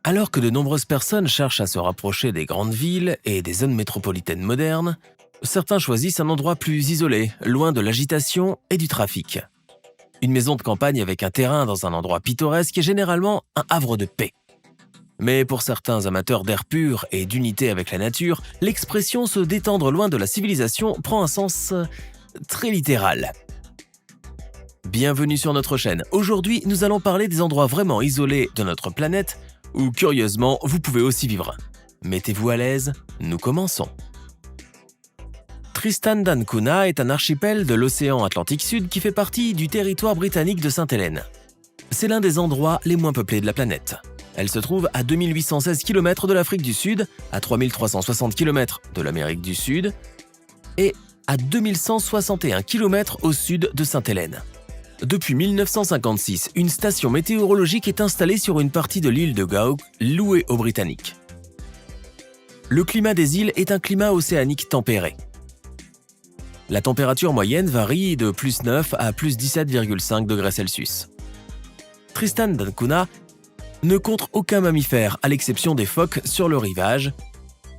Alors que de nombreuses personnes cherchent à se rapprocher des grandes villes et des zones métropolitaines modernes, certains choisissent un endroit plus isolé, loin de l'agitation et du trafic. Une maison de campagne avec un terrain dans un endroit pittoresque est généralement un havre de paix. Mais pour certains amateurs d'air pur et d'unité avec la nature, l'expression se détendre loin de la civilisation prend un sens très littéral. Bienvenue sur notre chaîne. Aujourd'hui, nous allons parler des endroits vraiment isolés de notre planète où, curieusement, vous pouvez aussi vivre. Mettez-vous à l'aise, nous commençons. Tristan da Cunha est un archipel de l'océan Atlantique Sud qui fait partie du territoire britannique de Sainte-Hélène. C'est l'un des endroits les moins peuplés de la planète. Elle se trouve à 2816 km de l'Afrique du Sud, à 3360 km de l'Amérique du Sud et à 2161 km au sud de Sainte-Hélène. Depuis 1956, une station météorologique est installée sur une partie de l'île de Gawk, louée aux Britanniques. Le climat des îles est un climat océanique tempéré. La température moyenne varie de plus 9 à plus 17,5 degrés Celsius. Tristan da Cunha ne compte aucun mammifère à l'exception des phoques sur le rivage,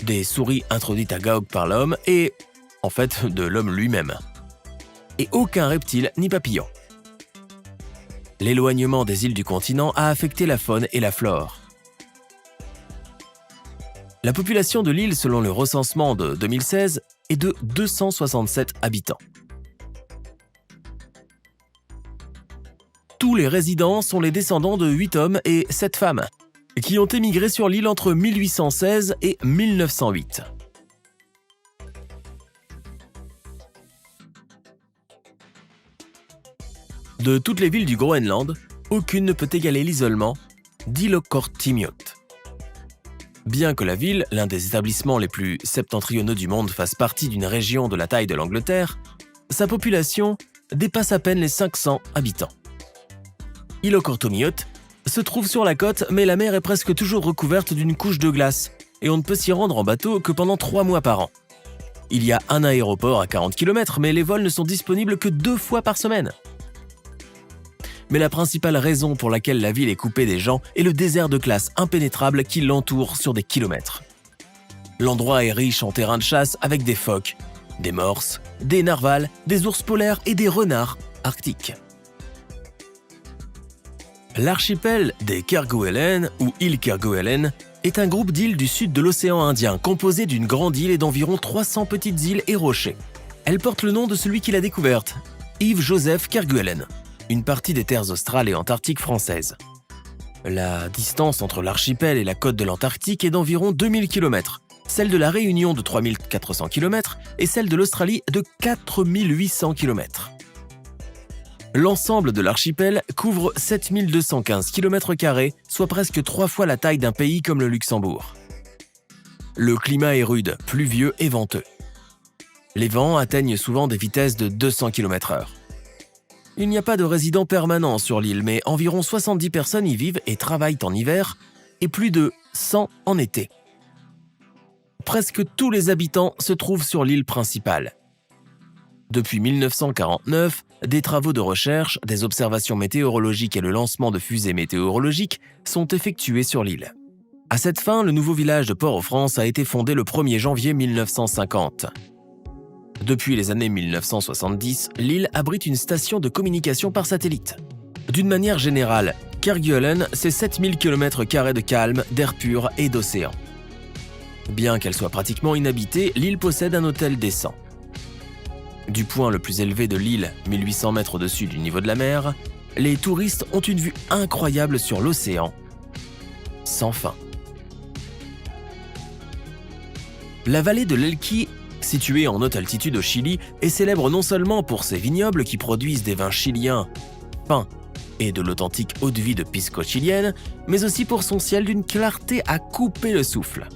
des souris introduites à Gawk par l'homme et, en fait, de l'homme lui-même. Et aucun reptile ni papillon. L'éloignement des îles du continent a affecté la faune et la flore. La population de l'île, selon le recensement de 2016, est de 267 habitants. Tous les résidents sont les descendants de 8 hommes et 7 femmes, qui ont émigré sur l'île entre 1816 et 1908. De toutes les villes du Groenland, aucune ne peut égaler l'isolement d'Ilokortimiut. Bien que la ville, l'un des établissements les plus septentrionaux du monde, fasse partie d'une région de la taille de l'Angleterre, sa population dépasse à peine les 500 habitants. Ilokortimiut se trouve sur la côte, mais la mer est presque toujours recouverte d'une couche de glace et on ne peut s'y rendre en bateau que pendant 3 mois par an. Il y a un aéroport à 40 km, mais les vols ne sont disponibles que 2 fois par semaine. Mais la principale raison pour laquelle la ville est coupée des gens est le désert de glace impénétrable qui l'entoure sur des kilomètres. L'endroit est riche en terrains de chasse avec des phoques, des morses, des narvals, des ours polaires et des renards arctiques. L'archipel des Kerguelen ou îles Kerguelen est un groupe d'îles du sud de l'océan Indien composé d'une grande île et d'environ 300 petites îles et rochers. Elle porte le nom de celui qui l'a découverte, Yves-Joseph Kerguelen, une partie des terres australes et antarctiques françaises. La distance entre l'archipel et la côte de l'Antarctique est d'environ 2000 km, celle de la Réunion de 3400 km et celle de l'Australie de 4800 km. L'ensemble de l'archipel couvre 7215 km², soit presque 3 fois la taille d'un pays comme le Luxembourg. Le climat est rude, pluvieux et venteux. Les vents atteignent souvent des vitesses de 200 km/h. Il n'y a pas de résidents permanents sur l'île, mais environ 70 personnes y vivent et travaillent en hiver et plus de 100 en été. Presque tous les habitants se trouvent sur l'île principale. Depuis 1949, des travaux de recherche, des observations météorologiques et le lancement de fusées météorologiques sont effectués sur l'île. À cette fin, le nouveau village de Port-au-France a été fondé le 1er janvier 1950. Depuis les années 1970, l'île abrite une station de communication par satellite. D'une manière générale, Kerguelen, c'est 7000 km² de calme, d'air pur et d'océan. Bien qu'elle soit pratiquement inhabitée, l'île possède un hôtel décent. Du point le plus élevé de l'île, 1800 mètres au-dessus du niveau de la mer, les touristes ont une vue incroyable sur l'océan, sans fin. La vallée de l'Elqui, située en haute altitude au Chili, est célèbre non seulement pour ses vignobles qui produisent des vins chiliens, pins et de l'authentique eau-de-vie de pisco chilienne, mais aussi pour son ciel d'une clarté à couper le souffle.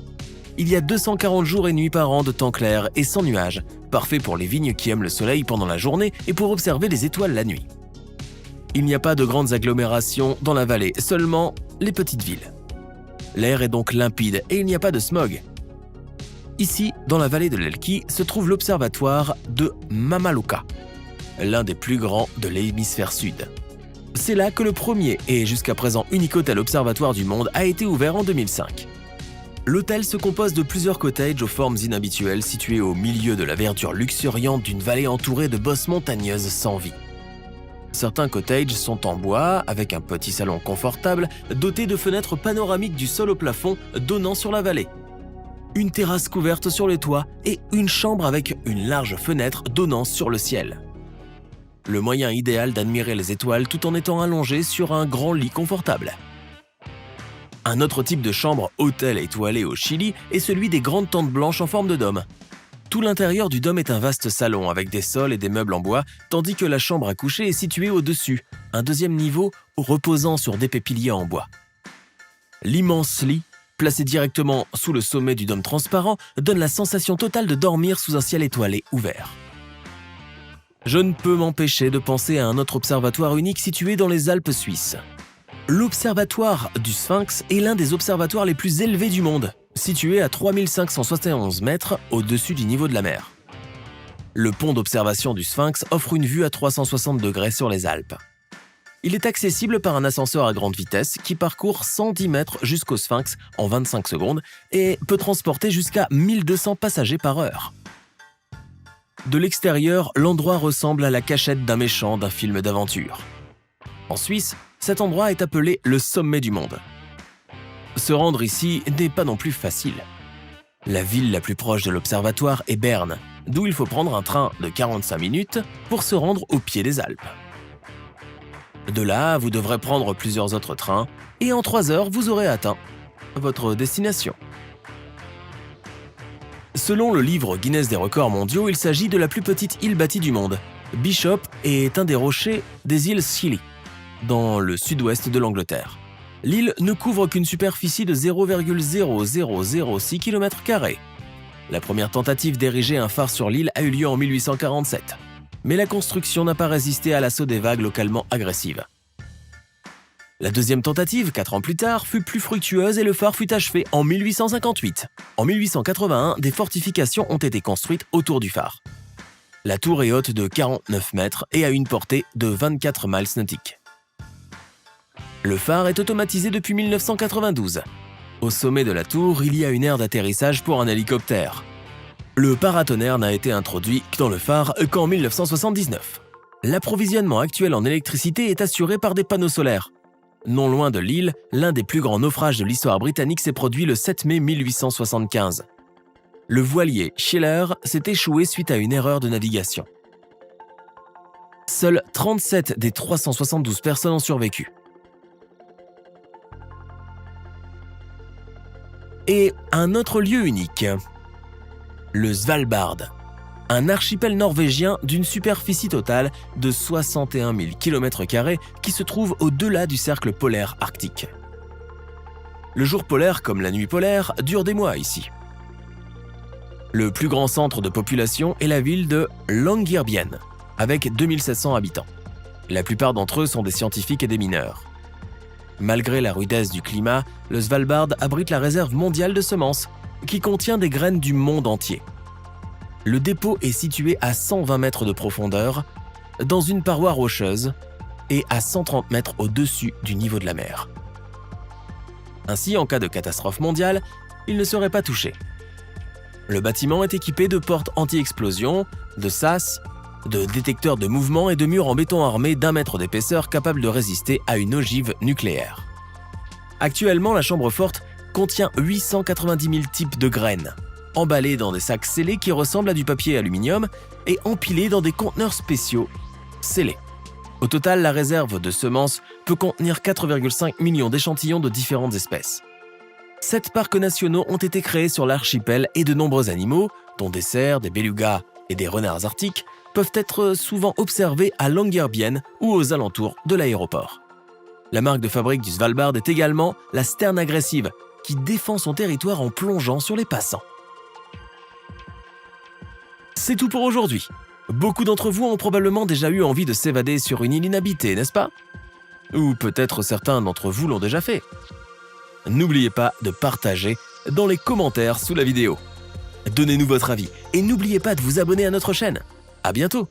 Il y a 240 jours et nuits par an de temps clair et sans nuages, parfait pour les vignes qui aiment le soleil pendant la journée et pour observer les étoiles la nuit. Il n'y a pas de grandes agglomérations dans la vallée, seulement les petites villes. L'air est donc limpide et il n'y a pas de smog. Ici, dans la vallée de l'Elqui, se trouve l'observatoire de Mamaluca, l'un des plus grands de l'hémisphère sud. C'est là que le premier et jusqu'à présent unique hôtel observatoire du monde a été ouvert en 2005. L'hôtel se compose de plusieurs cottages aux formes inhabituelles situés au milieu de la verdure luxuriante d'une vallée entourée de bosses montagneuses sans vie. Certains cottages sont en bois, avec un petit salon confortable, doté de fenêtres panoramiques du sol au plafond donnant sur la vallée. Une terrasse couverte sur les toits et une chambre avec une large fenêtre donnant sur le ciel. Le moyen idéal d'admirer les étoiles tout en étant allongé sur un grand lit confortable. Un autre type de chambre hôtel étoilé au Chili est celui des grandes tentes blanches en forme de dôme. Tout l'intérieur du dôme est un vaste salon avec des sols et des meubles en bois, tandis que la chambre à coucher est située au-dessus, un deuxième niveau reposant sur des piliers en bois. L'immense lit, placé directement sous le sommet du dôme transparent, donne la sensation totale de dormir sous un ciel étoilé ouvert. Je ne peux m'empêcher de penser à un autre observatoire unique situé dans les Alpes suisses. L'observatoire du Sphinx est l'un des observatoires les plus élevés du monde, situé à 3571 mètres au-dessus du niveau de la mer. Le pont d'observation du Sphinx offre une vue à 360 degrés sur les Alpes. Il est accessible par un ascenseur à grande vitesse qui parcourt 110 mètres jusqu'au Sphinx en 25 secondes et peut transporter jusqu'à 1200 passagers par heure. De l'extérieur, l'endroit ressemble à la cachette d'un méchant d'un film d'aventure. En Suisse, cet endroit est appelé le sommet du monde. Se rendre ici n'est pas non plus facile. La ville la plus proche de l'observatoire est Berne, d'où il faut prendre un train de 45 minutes pour se rendre au pied des Alpes. De là, vous devrez prendre plusieurs autres trains et en 3 heures, vous aurez atteint votre destination. Selon le livre Guinness des records mondiaux, il s'agit de la plus petite île bâtie du monde. Bishop est un des rochers des îles Scilly, dans le sud-ouest de l'Angleterre. L'île ne couvre qu'une superficie de 0,0006 km². La première tentative d'ériger un phare sur l'île a eu lieu en 1847, mais la construction n'a pas résisté à l'assaut des vagues localement agressives. La deuxième tentative, 4 ans plus tard, fut plus fructueuse et le phare fut achevé en 1858. En 1881, des fortifications ont été construites autour du phare. La tour est haute de 49 mètres et a une portée de 24 miles nautiques. Le phare est automatisé depuis 1992. Au sommet de la tour, il y a une aire d'atterrissage pour un hélicoptère. Le paratonnerre n'a été introduit dans le phare qu'en 1979. L'approvisionnement actuel en électricité est assuré par des panneaux solaires. Non loin de l'île, l'un des plus grands naufrages de l'histoire britannique s'est produit le 7 mai 1875. Le voilier Schiller s'est échoué suite à une erreur de navigation. Seules 37 des 372 personnes ont survécu. Et un autre lieu unique, le Svalbard, un archipel norvégien d'une superficie totale de 61 000 km² qui se trouve au-delà du cercle polaire arctique. Le jour polaire, comme la nuit polaire, dure des mois ici. Le plus grand centre de population est la ville de Longyearbyen, avec 2700 habitants. La plupart d'entre eux sont des scientifiques et des mineurs. Malgré la rudesse du climat, le Svalbard abrite la réserve mondiale de semences, qui contient des graines du monde entier. Le dépôt est situé à 120 mètres de profondeur, dans une paroi rocheuse, et à 130 mètres au-dessus du niveau de la mer. Ainsi, en cas de catastrophe mondiale, il ne serait pas touché. Le bâtiment est équipé de portes anti-explosion, de sas, de détecteurs de mouvement et de murs en béton armé d'1 mètre d'épaisseur capables de résister à une ogive nucléaire. Actuellement, la chambre forte contient 890 000 types de graines, emballées dans des sacs scellés qui ressemblent à du papier aluminium et empilés dans des conteneurs spéciaux scellés. Au total, la réserve de semences peut contenir 4,5 millions d'échantillons de différentes espèces. 7 parcs nationaux ont été créés sur l'archipel et de nombreux animaux, dont des cerfs, des belugas et des renards arctiques, peuvent être souvent observés à Longyearbyen ou aux alentours de l'aéroport. La marque de fabrique du Svalbard est également la sterne agressive, qui défend son territoire en plongeant sur les passants. C'est tout pour aujourd'hui. Beaucoup d'entre vous ont probablement déjà eu envie de s'évader sur une île inhabitée, n'est-ce pas? Ou peut-être certains d'entre vous l'ont déjà fait. N'oubliez pas de partager dans les commentaires sous la vidéo. Donnez-nous votre avis et n'oubliez pas de vous abonner à notre chaîne. À bientôt!